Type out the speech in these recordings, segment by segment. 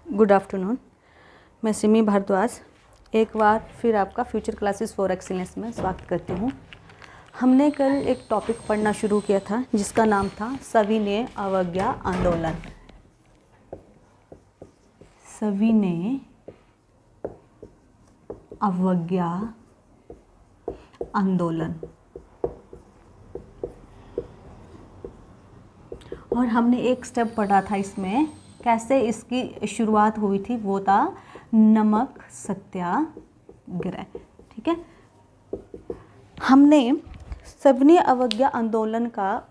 Good afternoon. मैं सिमी भारद्वाज एक बार फिर आपका फ्यूचर क्लासेस फॉर एक्सीलेंस में स्वागत करती हूँ। हमने कल एक टॉपिक पढ़ना शुरू किया था जिसका नाम था सविनय अवज्ञा आंदोलन। सविनय अवज्ञा आंदोलन। और हमने एक स्टेप पढ़ा था इसमें, कैसे इसकी शुरुआत हुई थी, वो था नमक सत्याग्रह। ठीक है, हमने सविनय अवज्ञा आंदोलन का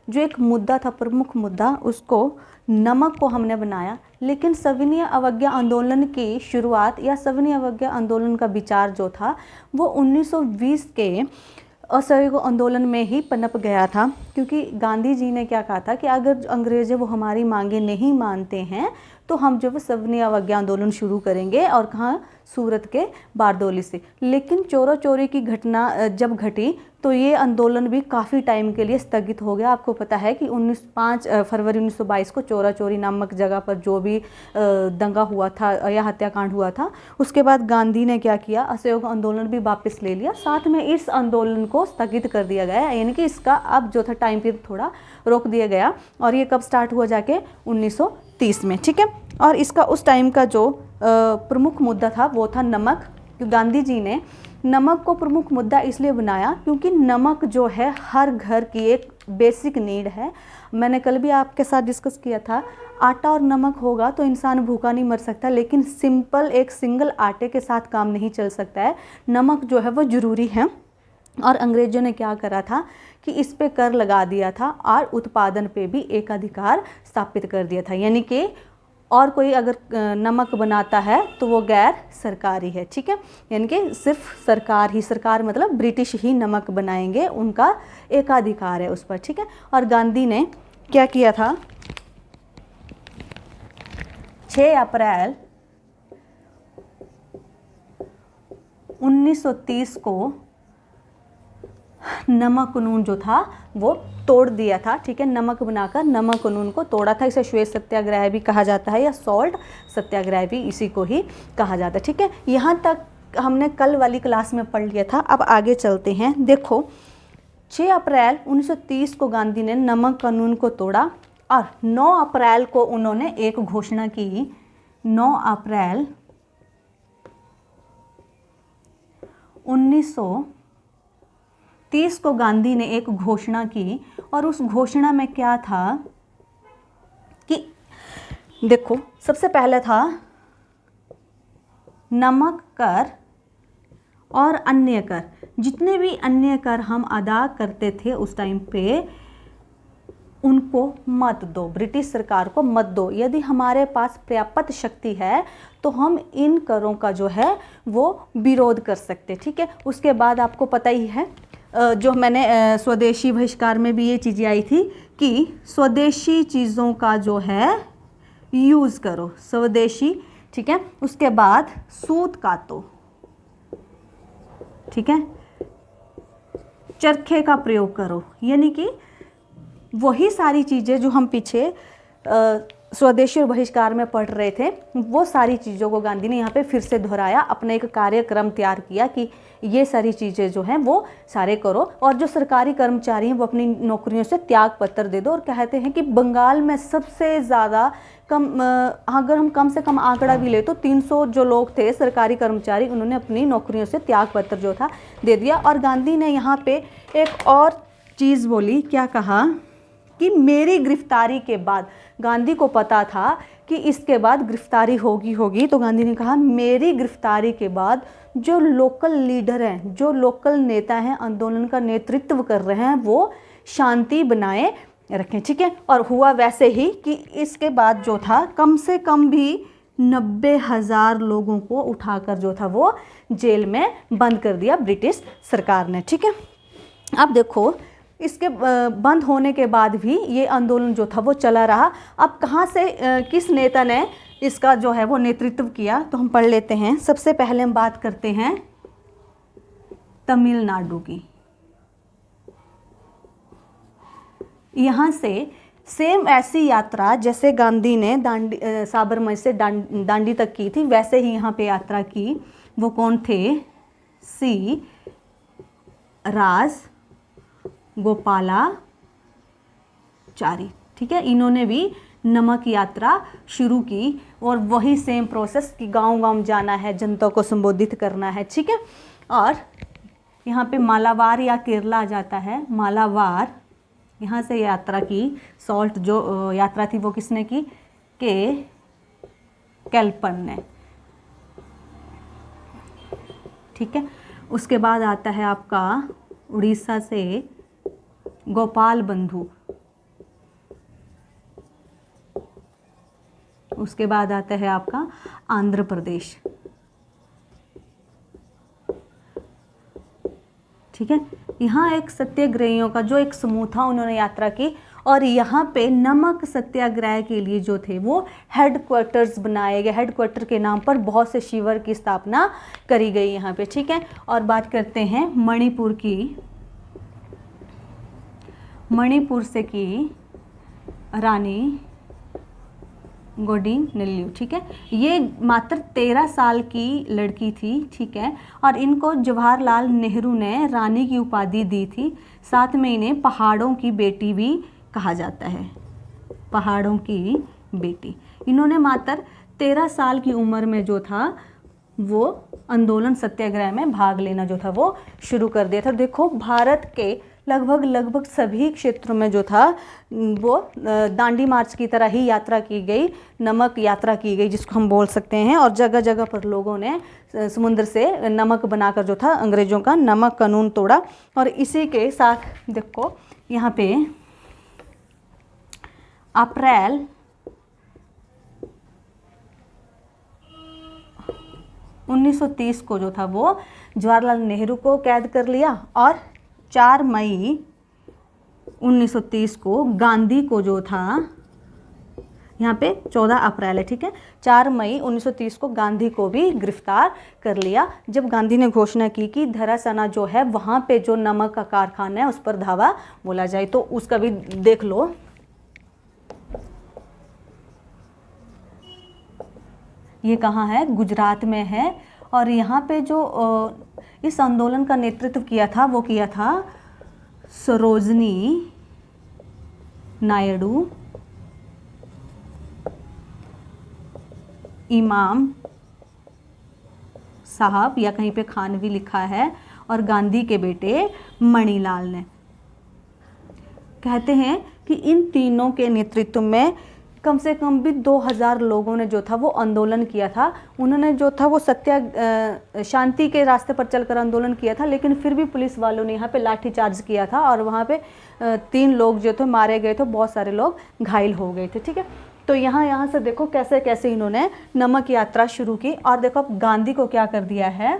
जो एक मुद्दा था, प्रमुख मुद्दा, उसको नमक को हमने बनाया। लेकिन सविनय अवज्ञा आंदोलन की शुरुआत या सविनय अवज्ञा आंदोलन का विचार जो था वो 1920 के असहयोग आंदोलन में ही पनप गया था। क्योंकि गांधी जी ने क्या कहा था कि अगर अंग्रेज वो हमारी मांगे नहीं मानते हैं तो हम जो सविनय अवज्ञा आंदोलन शुरू करेंगे। और कहाँ? सूरत के बारदौली से। लेकिन चोरा चोरी की घटना जब घटी तो ये आंदोलन भी काफ़ी टाइम के लिए स्थगित हो गया। आपको पता है कि 5 फरवरी 1922 को चोरा चोरी नामक जगह पर जो भी दंगा हुआ था या हत्याकांड हुआ था, उसके बाद गांधी ने क्या किया, असहयोग आंदोलन भी वापस ले लिया। साथ में इस आंदोलन को स्थगित कर दिया गया, यानी कि इसका अब जो था टाइम पीरियड थोड़ा रोक दिया गया। और ये कब स्टार्ट हुआ? जाके 1930 में। ठीक है, और इसका उस टाइम का जो प्रमुख मुद्दा था वो था नमक। गांधी जी ने नमक को प्रमुख मुद्दा इसलिए बनाया क्योंकि नमक जो है हर घर की एक बेसिक नीड है। मैंने कल भी आपके साथ डिस्कस किया था, आटा और नमक होगा तो इंसान भूखा नहीं मर सकता, लेकिन सिंपल एक सिंगल आटे के साथ काम नहीं चल सकता है। नमक जो है वो ज़रूरी है। और अंग्रेजों ने क्या करा था कि इस पे कर लगा दिया था और उत्पादन पे भी एकाधिकार स्थापित कर दिया था। यानी कि और कोई अगर नमक बनाता है तो वो गैर सरकारी है। ठीक है, यानी कि सिर्फ सरकार ही, सरकार मतलब ब्रिटिश ही नमक बनाएंगे, उनका एकाधिकार है उस पर। ठीक है, और गांधी ने क्या किया था, 6 अप्रैल 1930 को नमक कानून जो था वो तोड़ दिया था। ठीक है, नमक बनाकर नमक कानून को तोड़ा था। इसे श्वेत सत्याग्रह भी कहा जाता है या सॉल्ट सत्याग्रह भी इसी को ही कहा जाता है। ठीक है, यहाँ तक हमने कल वाली क्लास में पढ़ लिया था। अब आगे चलते हैं। देखो, 6 अप्रैल 1930 को गांधी ने नमक कानून को तोड़ा और 9 अप्रैल को उन्होंने एक घोषणा की। 9 अप्रैल 1930 को गांधी ने एक घोषणा की। और उस घोषणा में क्या था कि देखो, सबसे पहले था नमक कर और अन्य कर, जितने भी अन्य कर हम अदा करते थे उस टाइम पे, उनको मत दो, ब्रिटिश सरकार को मत दो। यदि हमारे पास पर्याप्त शक्ति है तो हम इन करों का जो है वो विरोध कर सकते। ठीक है, उसके बाद आपको पता ही है जो मैंने स्वदेशी बहिष्कार में भी ये चीज़ें आई थी कि स्वदेशी चीज़ों का जो है यूज़ करो, स्वदेशी। ठीक है, उसके बाद सूत कातो। ठीक है, चरखे का प्रयोग करो, यानी कि वही सारी चीज़ें जो हम पीछे स्वदेशी और बहिष्कार में पढ़ रहे थे, वो सारी चीज़ों को गांधी ने यहाँ पे फिर से दोहराया। अपना एक कार्यक्रम तैयार किया कि ये सारी चीज़ें जो हैं वो सारे करो। और जो सरकारी कर्मचारी हैं वो अपनी नौकरियों से त्याग पत्र दे दो। और कहते हैं कि बंगाल में सबसे ज़्यादा कम, अगर हम कम से कम आंकड़ा भी ले तो 300 जो लोग थे सरकारी कर्मचारी, उन्होंने अपनी नौकरियों से त्याग पत्र जो था दे दिया। और गांधी ने यहाँ पे एक और चीज़ बोली, क्या कहा कि मेरी गिरफ्तारी के बाद, गांधी को पता था कि इसके बाद गिरफ्तारी होगी, तो गांधी ने कहा मेरी गिरफ्तारी के बाद जो लोकल लीडर हैं, जो लोकल नेता हैं, आंदोलन का नेतृत्व कर रहे हैं, वो शांति बनाए रखें। ठीक है, और हुआ वैसे ही कि इसके बाद जो था कम से कम भी 90,000 लोगों को उठाकर जो था वो जेल में बंद कर दिया ब्रिटिश सरकार ने। ठीक है, अब देखो, इसके बंद होने के बाद भी ये आंदोलन जो था वो चला रहा। अब कहाँ से किस नेता ने इसका जो है वो नेतृत्व किया, तो हम पढ़ लेते हैं। सबसे पहले हम बात करते हैं तमिलनाडु की। यहाँ से सेम ऐसी यात्रा जैसे गांधी ने साबरमती से दांडी तक की थी, वैसे ही यहाँ पे यात्रा की। वो कौन थे? सी राज गोपालाचारी। ठीक है, इन्होंने भी नमक यात्रा शुरू की और वही सेम प्रोसेस कि गांव-गांव जाना है, जनता को संबोधित करना है। ठीक है, और यहाँ पे मालाबार या केरला आ जाता है। मालाबार, यहाँ से यात्रा की, सॉल्ट जो यात्रा थी वो किसने की? के कैल्पन ने। ठीक है, उसके बाद आता है आपका उड़ीसा से गोपाल बंधु। उसके बाद आता है आपका आंध्र प्रदेश। ठीक है, यहाँ एक सत्याग्रहियों का जो एक समूह था उन्होंने यात्रा की और यहाँ पे नमक सत्याग्रह के लिए जो थे वो हेडक्वार्टर्स बनाए गए। हेडक्वार्टर के नाम पर बहुत से शिविर की स्थापना करी गई यहाँ पे। ठीक है, और बात करते हैं मणिपुर की। मणिपुर से की रानी गौंडिन्यलु। ठीक है, ये मात्र 13 साल की लड़की थी। ठीक है, और इनको जवाहरलाल नेहरू ने रानी की उपाधि दी थी। साथ में इन्हें पहाड़ों की बेटी भी कहा जाता है। पहाड़ों की बेटी। इन्होंने मात्र 13 साल की उम्र में जो था वो आंदोलन सत्याग्रह में भाग लेना जो था वो शुरू कर दिया था। देखो, भारत के लगभग सभी क्षेत्रों में जो था वो दांडी मार्च की तरह ही यात्रा की गई, नमक यात्रा की गई जिसको हम बोल सकते हैं। और जगह जगह पर लोगों ने समुद्र से नमक बनाकर जो था अंग्रेज़ों का नमक कानून तोड़ा। और इसी के साथ देखो यहाँ पे अप्रैल 1930 को जो था वो जवाहरलाल नेहरू को कैद कर लिया और 4 मई 1930 को गांधी को जो था, यहाँ पे 14 अप्रैल है। ठीक है, 4 मई 1930 को गांधी को भी गिरफ्तार कर लिया जब गांधी ने घोषणा की कि धरासना जो है वहाँ पे जो नमक का कारखाना है उस पर धावा बोला जाए। तो उसका भी देख लो। ये कहाँ है? गुजरात में है। और यहाँ पे जो इस आंदोलन का नेतृत्व किया था वो किया था सरोजनी नायडू, इमाम साहब, या कहीं पे खान भी लिखा है, और गांधी के बेटे मणिलाल ने। कहते हैं कि इन तीनों के नेतृत्व में कम से कम भी 2000 लोगों ने जो था वो आंदोलन किया था। उन्होंने जो था वो शांति के रास्ते पर चलकर आंदोलन किया था, लेकिन फिर भी पुलिस वालों ने यहाँ पे लाठीचार्ज किया था और वहाँ पे 3 लोग जो थे मारे गए थे, बहुत सारे लोग घायल हो गए थे। ठीक है, तो यहाँ से देखो कैसे कैसे इन्होंने नमक यात्रा शुरू की। और देखो अब गांधी को क्या कर दिया है,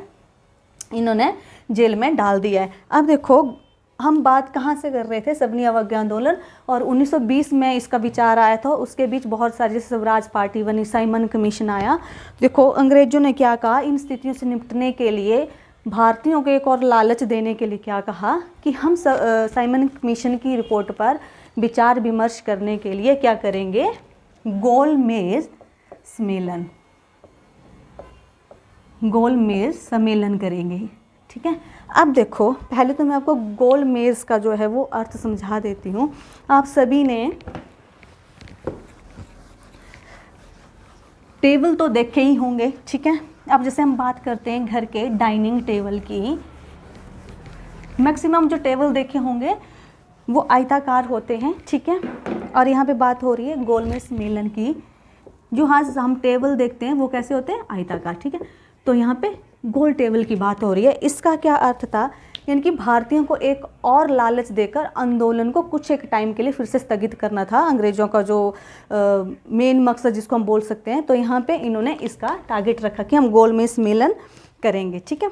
इन्होंने जेल में डाल दिया है। अब देखो हम बात कहाँ से कर रहे थे, सबनी अवज्ञा आंदोलन, और 1920 में इसका विचार आया था। उसके बीच बहुत सारी स्वराज पार्टी बनी, साइमन कमीशन आया। देखो अंग्रेजों ने क्या कहा, इन स्थितियों से निपटने के लिए भारतीयों को एक और लालच देने के लिए क्या कहा कि हम साइमन कमीशन की रिपोर्ट पर विचार विमर्श करने के लिए क्या करेंगे, गोलमेज सम्मेलन, गोलमेज सम्मेलन करेंगे। ठीक है, अब देखो पहले तो मैं आपको गोलमेज का जो है वो अर्थ समझा देती हूँ। आप सभी ने टेबल तो देखे ही होंगे। ठीक है, अब जैसे हम बात करते हैं घर के डाइनिंग टेबल की, मैक्सिमम जो टेबल देखे होंगे वो आयताकार होते हैं। ठीक है, और यहाँ पे बात हो रही है गोलमेज सम्मेलन की। जो आज हम टेबल देखते हैं वो कैसे होते हैं, आयताकार। ठीक है, तो यहाँ पे गोल टेबल की बात हो रही है। इसका क्या अर्थ था, यानी कि भारतीयों को एक और लालच देकर आंदोलन को कुछ एक टाइम के लिए फिर से स्थगित करना था, अंग्रेज़ों का जो मेन मकसद जिसको हम बोल सकते हैं। तो यहाँ पे इन्होंने इसका टारगेट रखा कि हम गोलमेज सम्मेलन करेंगे। ठीक है,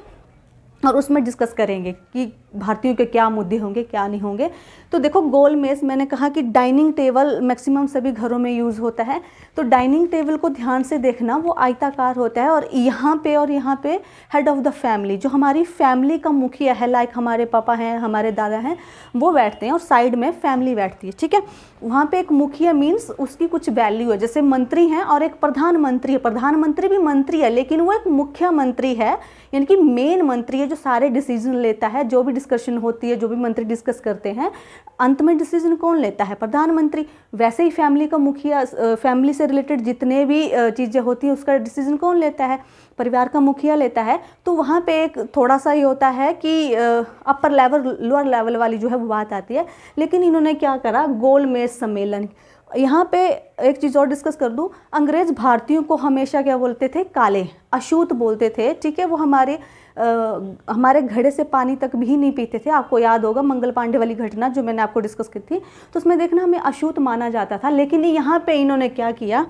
और उसमें डिस्कस करेंगे कि भारतीयों के क्या मुद्दे होंगे क्या नहीं होंगे। तो देखो गोल मेज़, मैंने कहा कि डाइनिंग टेबल मैक्सिमम सभी घरों में यूज़ होता है। तो डाइनिंग टेबल को ध्यान से देखना, वो आयताकार होता है और यहाँ पे हेड ऑफ़ द फैमिली, जो हमारी फैमिली का मुखिया है, लाइक हमारे पापा हैं, हमारे दादा हैं, वो बैठते हैं और साइड में फैमिली बैठती है, ठीक है। वहाँ पे एक मुखिया मीन्स उसकी कुछ वैल्यू है, जैसे मंत्री हैं और एक प्रधानमंत्री है। प्रधानमंत्री भी मंत्री है लेकिन वो एक मुख्यमंत्री है, यानी कि मेन मंत्री है जो सारे डिसीजन लेता है। जो भी डिस्कशन होती है, जो भी मंत्री डिस्कस करते हैं, अंत में डिसीजन कौन लेता है? प्रधानमंत्री। वैसे ही फैमिली का मुखिया, फैमिली से रिलेटेड जितने भी चीज़ें होती हैं उसका डिसीजन कौन लेता है? परिवार का मुखिया लेता है। तो वहाँ पे एक थोड़ा सा ये होता है कि अपर लेवल लोअर लेवल वाली जो है वो बात आती है। लेकिन इन्होंने क्या करा, गोल मेज सम्मेलन। यहाँ पे एक चीज़ और डिस्कस कर दूँ, अंग्रेज़ भारतीयों को हमेशा क्या बोलते थे? काले, अछूत बोलते थे, ठीक है। वो हमारे घड़े से पानी तक भी नहीं पीते थे। आपको याद होगा मंगल पांडे वाली घटना जो मैंने आपको डिस्कस की थी, तो उसमें देखना हमें अछूत माना जाता था। लेकिन यहाँ पे इन्होंने क्या किया,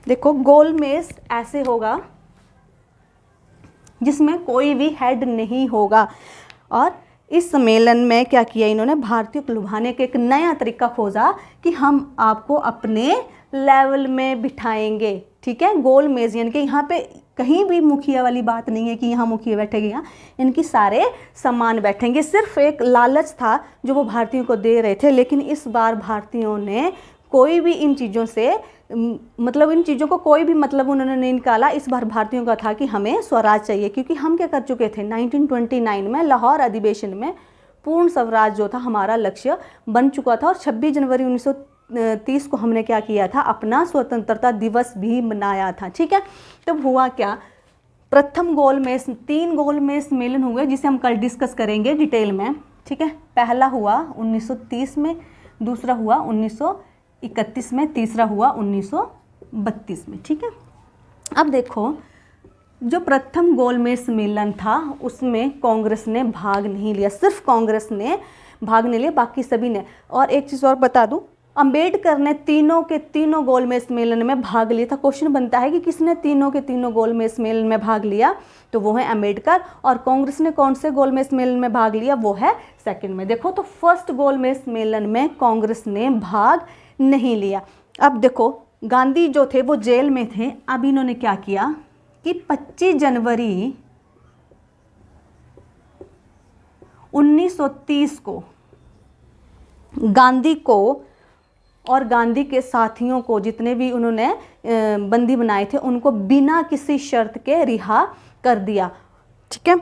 देखो गोल मेज ऐसे होगा जिसमें कोई भी हेड नहीं होगा। और इस सम्मेलन में क्या किया इन्होंने, भारतीयों को लुभाने का एक नया तरीका खोजा कि हम आपको अपने लेवल में बिठाएंगे, ठीक है। गोल मेज, यानी कि यहाँ पे कहीं भी मुखिया वाली बात नहीं है कि यहाँ मुखिया बैठेंगे, यहाँ इनकी सारे समान बैठेंगे। सिर्फ एक लालच था जो वो भारतीयों को दे रहे थे। लेकिन इस बार भारतीयों ने कोई भी इन चीज़ों से मतलब इन चीज़ों को कोई भी मतलब उन्होंने नहीं निकाला। इस बार भारतीयों का था कि हमें स्वराज चाहिए, क्योंकि हम क्या कर चुके थे 1929 में लाहौर अधिवेशन में पूर्ण स्वराज जो था हमारा लक्ष्य बन चुका था। और 26 जनवरी 1930 को हमने क्या किया था, अपना स्वतंत्रता दिवस भी मनाया था, ठीक है। तब हुआ क्या, प्रथम गोल मेज, 3 गोल मेज सम्मेलन हुए जिसे हम कल डिस्कस करेंगे डिटेल में, ठीक है। पहला हुआ 1930 में, दूसरा हुआ 1931 में, तीसरा हुआ 1932 में, ठीक है। अब देखो जो प्रथम गोल मेज सम्मेलन था उसमें कांग्रेस ने भाग नहीं लिया, सिर्फ कांग्रेस ने भाग नहीं लिया, बाकी सभी ने। और एक चीज़ और बता दूं, अंबेडकर ने तीनों के तीनों गोल मेज सम्मेलन में भाग लिया था। क्वेश्चन बनता है कि किसने तीनों के तीनों गोल मेज सम्मेलन में भाग लिया, तो वो है अंबेडकर। और कांग्रेस ने कौन से गोल मेज सम्मेलन में भाग लिया, वो है सेकंड में। देखो तो फर्स्ट गोल मेज सम्मेलन में कांग्रेस ने भाग नहीं लिया। अब देखो गांधी जो थे वो जेल में थे। अब इन्होंने क्या किया कि 25 जनवरी 1930 को गांधी को और गांधी के साथियों को, जितने भी उन्होंने बंदी बनाए थे, उनको बिना किसी शर्त के रिहा कर दिया, ठीक है।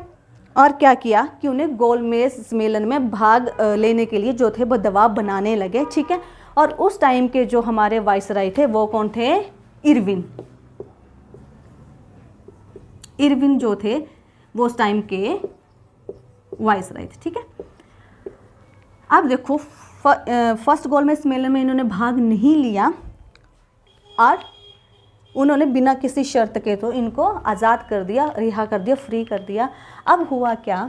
और क्या किया कि उन्हें गोल मेज सम्मेलन में भाग लेने के लिए जो थे वो दबाव बनाने लगे, ठीक है। और उस टाइम के जो हमारे वाइसराय थे वो कौन थे, इरविन। इरविन जो थे वो उस टाइम के वाइसराय थे, ठीक है। अब देखो फर्स्ट गोल मेज सम्मेलन में इन्होंने भाग नहीं लिया और उन्होंने बिना किसी शर्त के तो इनको आज़ाद कर दिया, रिहा कर दिया, फ्री कर दिया। अब हुआ क्या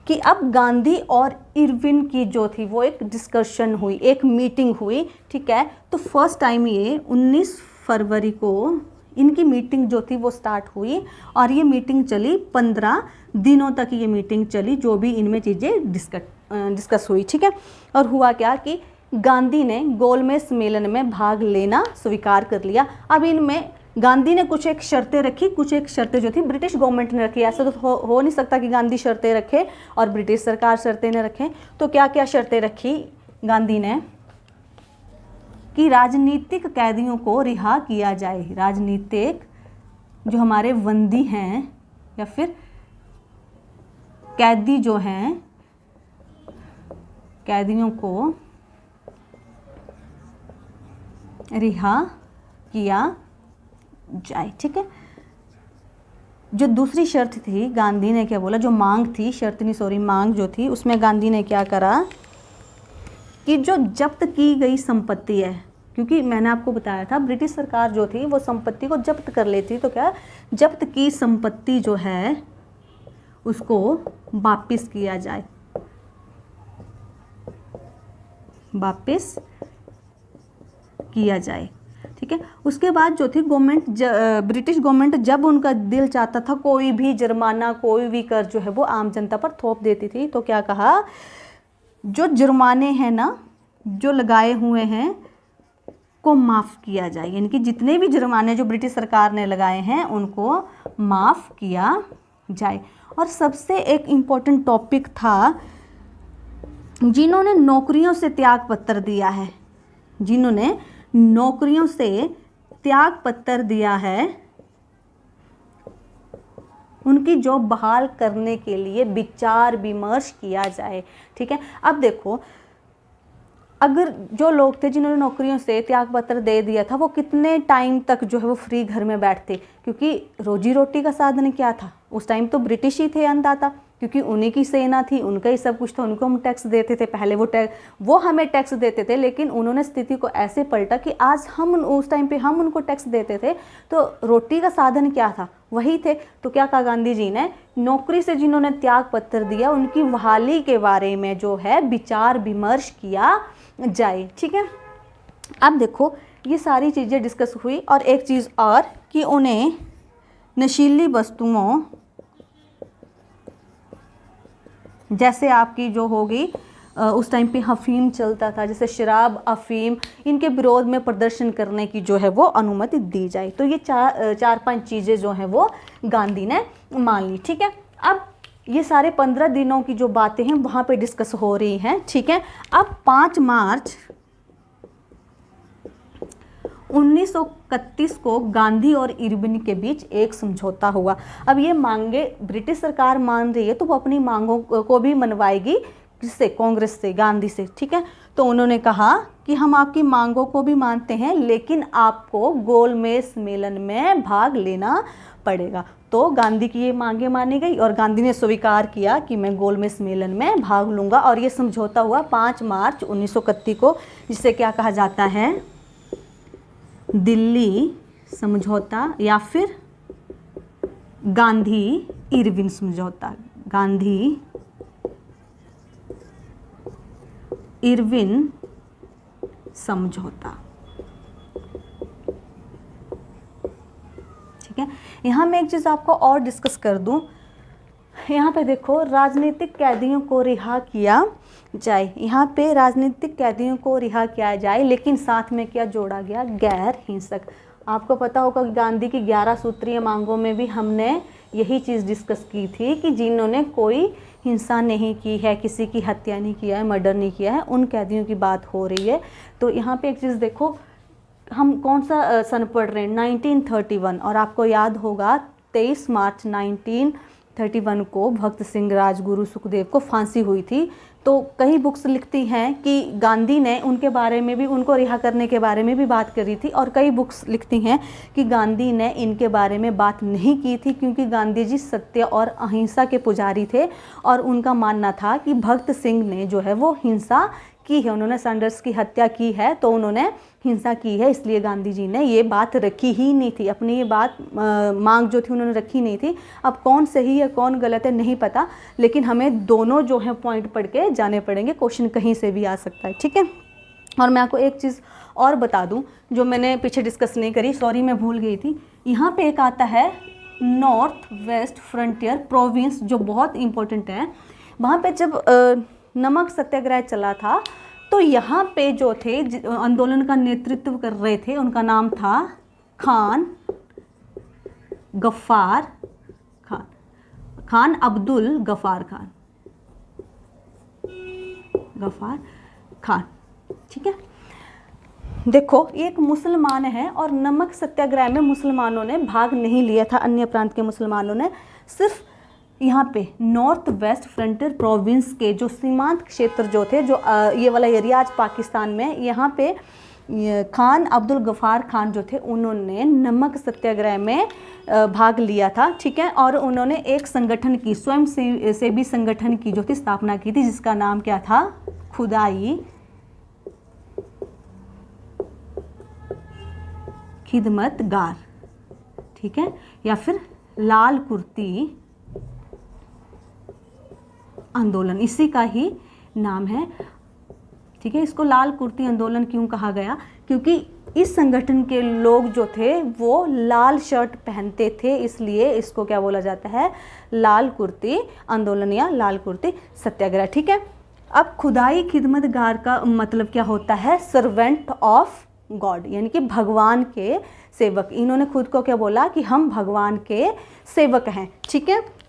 कि अब गांधी और इरविन की जो थी वो एक डिस्कशन हुई, एक मीटिंग हुई, ठीक है। तो फर्स्ट टाइम ये 19 फरवरी को इनकी मीटिंग जो थी वो स्टार्ट हुई और ये मीटिंग चली 15 दिनों तक। ये मीटिंग चली, जो भी इनमें चीज़ें डिस्कस हुई, ठीक है। और हुआ क्या कि गांधी ने गोल मेज सम्मेलन में भाग लेना स्वीकार कर लिया। अब इनमें गांधी ने कुछ एक शर्तें रखी, कुछ एक शर्तें जो थी ब्रिटिश गवर्नमेंट ने रखी। ऐसा तो हो नहीं सकता कि गांधी शर्तें रखे और ब्रिटिश सरकार शर्तें न रखे। तो क्या क्या शर्तें रखी गांधी ने कि राजनीतिक कैदियों को रिहा किया जाए। राजनीतिक जो हमारे बंदी हैं या फिर कैदी जो हैं, कैदियों को रिहा किया जाए, ठीक है। जो दूसरी शर्त थी गांधी ने क्या बोला, जो मांग थी, शर्त नहीं सॉरी, मांग जो थी, उसमें गांधी ने क्या करा कि जो जब्त की गई संपत्ति है, क्योंकि मैंने आपको बताया था ब्रिटिश सरकार जो थी वो संपत्ति को जब्त कर लेती, तो क्या जब्त की संपत्ति जो है उसको वापस किया जाए, वापस किया जाए, ठीक है। उसके बाद जो थी गवर्नमेंट, ब्रिटिश गवर्नमेंट जब उनका दिल चाहता था कोई भी जुर्माना, कोई भी कर जो है वो आम जनता पर थोप देती थी। तो क्या कहा, जो जुर्माने हैं ना जो लगाए हुए हैं को माफ़ किया जाए, यानी कि जितने भी जुर्माने जो ब्रिटिश सरकार ने लगाए हैं उनको माफ़ किया जाए। और सबसे एक इम्पोर्टेंट टॉपिक था, जिन्होंने नौकरियों से त्याग पत्र दिया है, जिन्होंने नौकरियों से त्याग पत्र दिया है, उनकी जॉब बहाल करने के लिए विचार विमर्श किया जाए। ठीक है। अब देखो, अगर जो लोग थे जिन्होंने नौकरियों से त्याग पत्र दे दिया था, वो कितने टाइम तक जो है वो फ्री घर में बैठते, क्योंकि रोजी रोटी का साधन क्या था उस टाइम, तो ब्रिटिश ही थे अन्नदाता, क्योंकि उन्हीं की सेना थी, उनका ही सब कुछ था, उनको हम टैक्स देते थे। पहले वो हमें टैक्स देते थे, लेकिन उन्होंने स्थिति को ऐसे पलटा कि आज हम उस टाइम पे हम उनको टैक्स देते थे, तो रोटी का साधन क्या था, वही थे। तो क्या कहा गांधी जी ने, नौकरी से जिन्होंने त्याग पत्र दिया उनकी बहाली के बारे में जो है विचार विमर्श किया जाए। ठीक है। अब देखो ये सारी चीज़ें डिस्कस हुई, और एक चीज़ और कि उन्हें नशीली वस्तुओं जैसे आपकी जो होगी उस टाइम पे अफीम चलता था, जैसे शराब, अफीम, इनके विरोध में प्रदर्शन करने की जो है वो अनुमति दी जाए। तो ये चार पांच चीज़ें जो हैं वो गांधी ने मान ली। ठीक है। अब ये सारे 15 दिनों की जो बातें हैं वहाँ पे डिस्कस हो रही हैं। ठीक है। अब 5 मार्च 1931 को गांधी और इरविन के बीच एक समझौता हुआ। अब ये मांगे ब्रिटिश सरकार मान रही है, तो वो अपनी मांगों को भी मनवाएगी, किससे, कांग्रेस से, गांधी से। ठीक है। तो उन्होंने कहा कि हम आपकी मांगों को भी मानते हैं, लेकिन आपको गोलमेज सम्मेलन में भाग लेना पड़ेगा। तो गांधी की ये मांगे मानी गई और गांधी ने स्वीकार किया कि मैं गोलमेज सम्मेलन में भाग लूँगा। और ये समझौता हुआ 5 मार्च 1931 को, जिसे क्या कहा जाता है, दिल्ली समझौता या फिर गांधी इरविन समझौता, गांधी इरविन समझौता। ठीक है। यहाँ मैं एक चीज़ आपको और डिस्कस कर दूँ, यहाँ पे देखो राजनीतिक कैदियों को रिहा किया जाए, यहाँ पे राजनीतिक कैदियों को रिहा किया जाए, लेकिन साथ में क्या जोड़ा गया, गैर हिंसक। आपको पता होगा कि गांधी की 11 सूत्रीय मांगों में भी हमने यही चीज़ डिस्कस की थी कि जिन्होंने कोई हिंसा नहीं की है, किसी की हत्या नहीं किया है, मर्डर नहीं किया है, उन कैदियों की बात हो रही है। तो यहाँ पे एक चीज़ देखो, हम कौन सा सन पढ़ रहे हैं, 1931, और आपको याद होगा 23 मार्च 1931 को भगत सिंह, राजगुरु, सुखदेव को फांसी हुई थी। तो कई बुक्स लिखती हैं कि गांधी ने उनके बारे में भी, उनको रिहा करने के बारे में भी बात करी थी, और कई बुक्स लिखती हैं कि गांधी ने इनके बारे में बात नहीं की थी, क्योंकि गांधी जी सत्य और अहिंसा के पुजारी थे, और उनका मानना था कि भगत सिंह ने जो है वो हिंसा की है, उन्होंने सैंडर्स की हत्या की है, तो उन्होंने हिंसा की है, इसलिए गांधी जी ने ये बात रखी ही नहीं थी, अपनी ये बात मांग जो थी उन्होंने रखी नहीं थी। अब कौन सही है कौन गलत है नहीं पता, लेकिन हमें दोनों जो है पॉइंट पढ़ के जाने पड़ेंगे, क्वेश्चन कहीं से भी आ सकता है। ठीक है। और मैं आपको एक चीज़ और बता दूं जो मैंने पीछे डिस्कस नहीं करी, सॉरी मैं भूल गई थी। यहाँ पे एक आता है नॉर्थ वेस्ट फ्रंटियर प्रोविंस, जो बहुत इंपॉर्टेंट है। वहाँ पे जब नमक सत्याग्रह चला था, तो यहाँ पे जो थे आंदोलन का नेतृत्व कर रहे थे, उनका नाम था खान गफ्फार खान, खान अब्दुल गफ्फार खान, गफ्फार खान। ठीक है। देखो ये एक मुसलमान है, और नमक सत्याग्रह में मुसलमानों ने भाग नहीं लिया था, अन्य प्रांत के मुसलमानों ने। सिर्फ यहाँ पे नॉर्थ वेस्ट फ्रंटियर प्रोविंस के जो सीमांत क्षेत्र जो थे, जो ये वाला एरिया आज पाकिस्तान में, यहाँ पे खान अब्दुल गफ्फार खान जो थे, उन्होंने नमक सत्याग्रह में भाग लिया था। ठीक है। और उन्होंने एक संगठन की, स्वयं सेवी संगठन की जो थी स्थापना की थी, जिसका नाम क्या था, खुदाई खिदमतगार। ठीक है। या फिर लाल कुर्ती आंदोलन, इसी का ही नाम है। ठीक है। इसको लाल कुर्ती आंदोलन क्यों कहा गया, क्योंकि इस संगठन के लोग जो थे वो लाल शर्ट पहनते थे, इसलिए इसको क्या बोला जाता है, लाल कुर्ती आंदोलन या लाल कुर्ती सत्याग्रह। ठीक है। अब खुदाई खिदमतगार का मतलब क्या होता है, सर्वेंट ऑफ गॉड, यानी कि भगवान के सेवक। इन्होंने खुद को क्या बोला कि हम भगवान के सेवक हैं। ठीक है।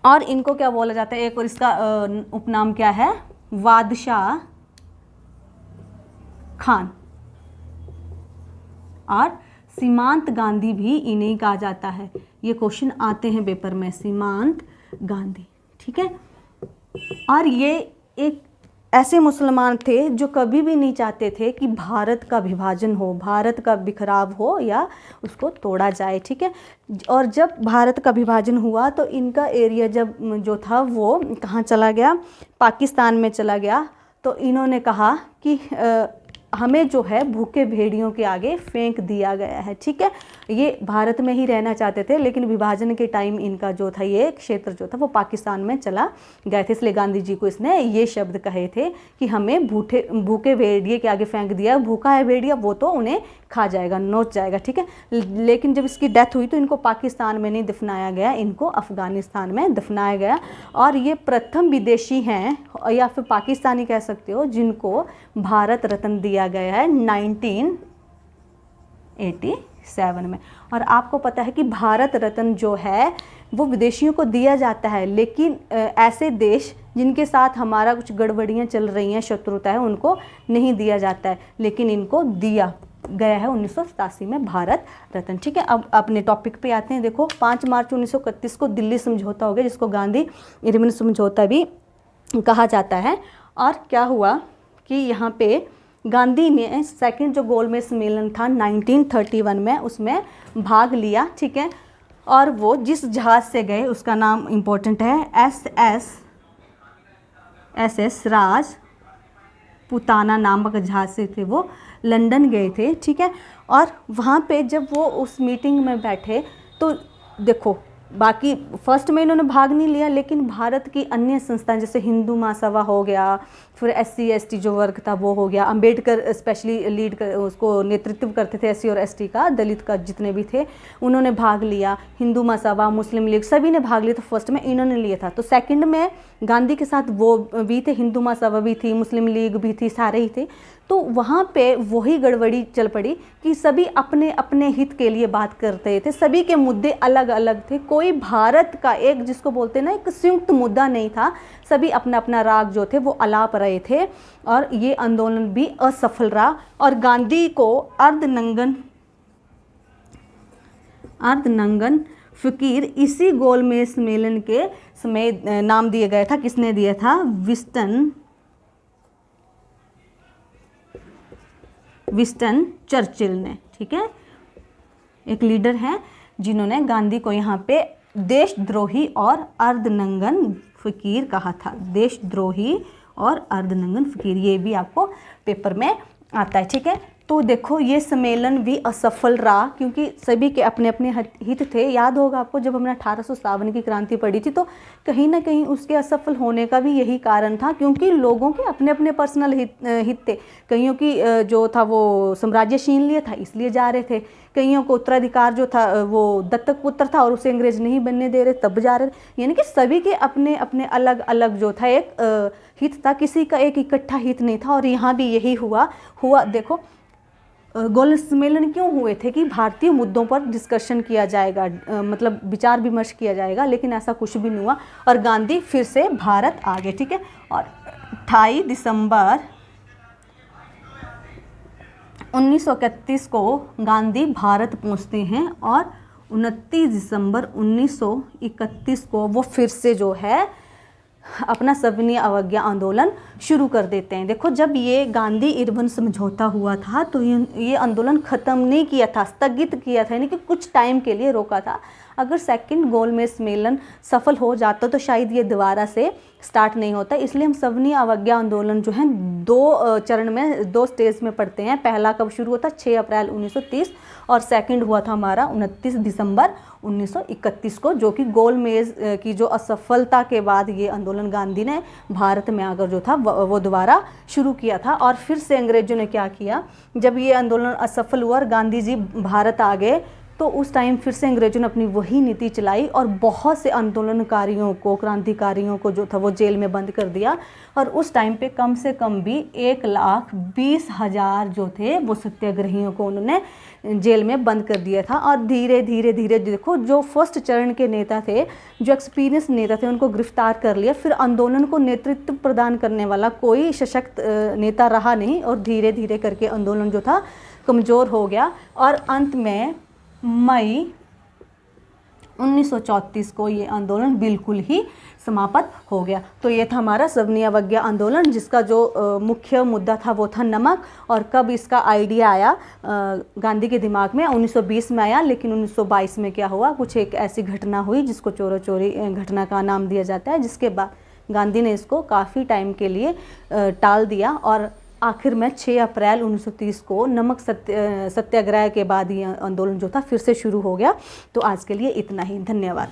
और इनको क्या बोला जाता है, एक और इसका उपनाम क्या है, बादशाह खान। और सीमांत गांधी भी इन्हें कहा जाता है। ये क्वेश्चन आते हैं पेपर में, सीमांत गांधी। ठीक है। और ये एक ऐसे मुसलमान थे जो कभी भी नहीं चाहते थे कि भारत का विभाजन हो, भारत का बिखराव हो या उसको तोड़ा जाए। ठीक है। और जब भारत का विभाजन हुआ तो इनका एरिया जब जो था वो कहाँ चला गया, पाकिस्तान में चला गया। तो इन्होंने कहा कि हमें जो है भूखे भेड़ियों के आगे फेंक दिया गया है। ठीक है। ये भारत में ही रहना चाहते थे, लेकिन विभाजन के टाइम इनका जो था ये क्षेत्र जो था वो पाकिस्तान में चला गए थे। इसलिए गांधी जी को इसने ये शब्द कहे थे कि हमें भूखे भेड़िए के आगे फेंक दिया। भूखा है भेड़िया, वो तो उन्हें खा जाएगा, नोच जाएगा। ठीक है। लेकिन जब इसकी डेथ हुई तो इनको पाकिस्तान में नहीं दफनाया गया, इनको अफ़गानिस्तान में दफनाया गया। और ये प्रथम विदेशी हैं, या फिर पाकिस्तानी कह सकते हो, जिनको भारत रत्न दिया गया है 1987 में। और आपको पता है कि भारत रत्न जो है वो विदेशियों को दिया जाता है, लेकिन ऐसे देश जिनके साथ हमारा कुछ गड़बड़ियाँ चल रही हैं, शत्रुता है, उनको नहीं दिया जाता है, लेकिन इनको दिया गया है 1987 में भारत रत्न। ठीक है। अब अपने टॉपिक पे आते हैं। देखो 5 मार्च 1931 को दिल्ली समझौता हो गया, जिसको गांधी इरविन समझौता भी कहा जाता है। और क्या हुआ कि यहाँ पे गांधी ने सेकंड जो गोलमेज सम्मेलन था 1931 में, उसमें भाग लिया। ठीक है। और वो जिस जहाज़ से गए उसका नाम इम्पोर्टेंट है, SS राजपुताना नामक जहाज़ से थे वो लंदन गए थे। ठीक है। और वहाँ पे जब वो उस मीटिंग में बैठे तो देखो, बाकी फर्स्ट में इन्होंने भाग नहीं लिया, लेकिन भारत की अन्य संस्थाएं जैसे हिंदू महासभा हो गया, फिर SC ST जो वर्ग था वो हो गया, अंबेडकर स्पेशली लीड कर उसको नेतृत्व करते थे, SC और ST का, दलित का जितने भी थे उन्होंने भाग लिया। हिंदू महासभा, मुस्लिम लीग, सभी ने भाग लिया। तो फर्स्ट में इन्होंने लिया था। तो सेकंड में गांधी के साथ वो भी थे, हिंदू महासभा भी थी, मुस्लिम लीग भी थी, सारे ही थे। तो वहाँ पे वही गड़बड़ी चल पड़ी कि सभी अपने अपने हित के लिए बात करते थे, सभी के मुद्दे अलग अलग थे। कोई भारत का एक, जिसको बोलते हैं ना, एक संयुक्त मुद्दा नहीं था। सभी अपना अपना राग जो थे वो अलाप रहे थे। और ये आंदोलन भी असफल रहा। और गांधी को अर्धनंगन फकीर इसी गोलमेज सम्मेलन के समय नाम दिया गया था। किसने दिया था? विंस्टन चर्चिल ने। ठीक है। एक लीडर हैं जिन्होंने गांधी को यहाँ पे देशद्रोही और अर्धनंगन फकीर कहा था। देशद्रोही और अर्धनंगन फकीर, ये भी आपको पेपर में आता है। ठीक है। तो देखो ये सम्मेलन भी असफल रहा, क्योंकि सभी के अपने अपने हित थे। याद होगा आपको, जब हमने 1857 की क्रांति पढ़ी थी, तो कहीं ना कहीं उसके असफल होने का भी यही कारण था, क्योंकि लोगों के अपने अपने पर्सनल हित थे। कईयों की जो था वो साम्राज्य छीन लिया था, इसलिए जा रहे थे। कईयों को उत्तराधिकार जो था वो दत्तक पुत्र था और उसे अंग्रेज नहीं बनने दे रहे, तब जा रहे थे। यानी कि सभी के अपने अपने अलग अलग जो था एक हित था, किसी का एक इकट्ठा हित नहीं था। और यहाँ भी यही हुआ। देखो गोलमेज सम्मेलन क्यों हुए थे कि भारतीय मुद्दों पर डिस्कशन किया जाएगा, मतलब विचार विमर्श किया जाएगा, लेकिन ऐसा कुछ भी नहीं हुआ। और गांधी फिर से भारत आ गए। ठीक है। और 28 दिसंबर 1931 को गांधी भारत पहुंचते हैं और 29 दिसंबर 1931 को वो फिर से जो है अपना सविनय अवज्ञा आंदोलन शुरू कर देते हैं। देखो जब ये गांधी इरविन समझौता हुआ था तो ये आंदोलन ख़त्म नहीं किया था, स्थगित किया था, यानी कि कुछ टाइम के लिए रोका था। अगर सेकंड गोलमेज सम्मेलन सफल हो जाता तो शायद ये दोबारा से स्टार्ट नहीं होता। इसलिए हम सवर्ण अवज्ञा आंदोलन जो है 2 चरण में 2 स्टेज में पढ़ते हैं। पहला कब शुरू हुआ था? 6 अप्रैल 1930 और सेकंड हुआ था हमारा 29 दिसंबर 1931 को, जो कि गोलमेज की जो असफलता के बाद ये आंदोलन गांधी ने भारत में आकर जो था वो दोबारा शुरू किया था। और फिर से अंग्रेजों ने क्या किया, जब ये आंदोलन असफल हुआ और गांधी जी भारत आ गए तो उस टाइम फिर से अंग्रेजों ने अपनी वही नीति चलाई और बहुत से आंदोलनकारियों को, क्रांतिकारियों को जो था वो जेल में बंद कर दिया। और उस टाइम पे कम से कम भी 1,20,000 जो थे वो सत्याग्रहियों को उन्होंने जेल में बंद कर दिया था। और धीरे धीरे धीरे देखो, जो फर्स्ट चरण के नेता थे, जो एक्सपीरियंस नेता थे, उनको गिरफ्तार कर लिया। फिर आंदोलन को नेतृत्व प्रदान करने वाला कोई सशक्त नेता रहा नहीं और धीरे धीरे करके आंदोलन जो था कमज़ोर हो गया। और अंत में मई 1934 को ये आंदोलन बिल्कुल ही समाप्त हो गया। तो ये था हमारा सवर्ण अवज्ञा आंदोलन, जिसका जो मुख्य मुद्दा था वो था नमक। और कब इसका आइडिया आया गांधी के दिमाग में? 1920 में आया, लेकिन 1922 में क्या हुआ, कुछ एक ऐसी घटना हुई जिसको चोरी चोरी घटना का नाम दिया जाता है, जिसके बाद गांधी ने इसको काफ़ी टाइम के लिए टाल दिया। और आखिर में 6 अप्रैल 1930 को नमक सत्याग्रह के बाद ये आंदोलन जो था फिर से शुरू हो गया। तो आज के लिए इतना ही, धन्यवाद।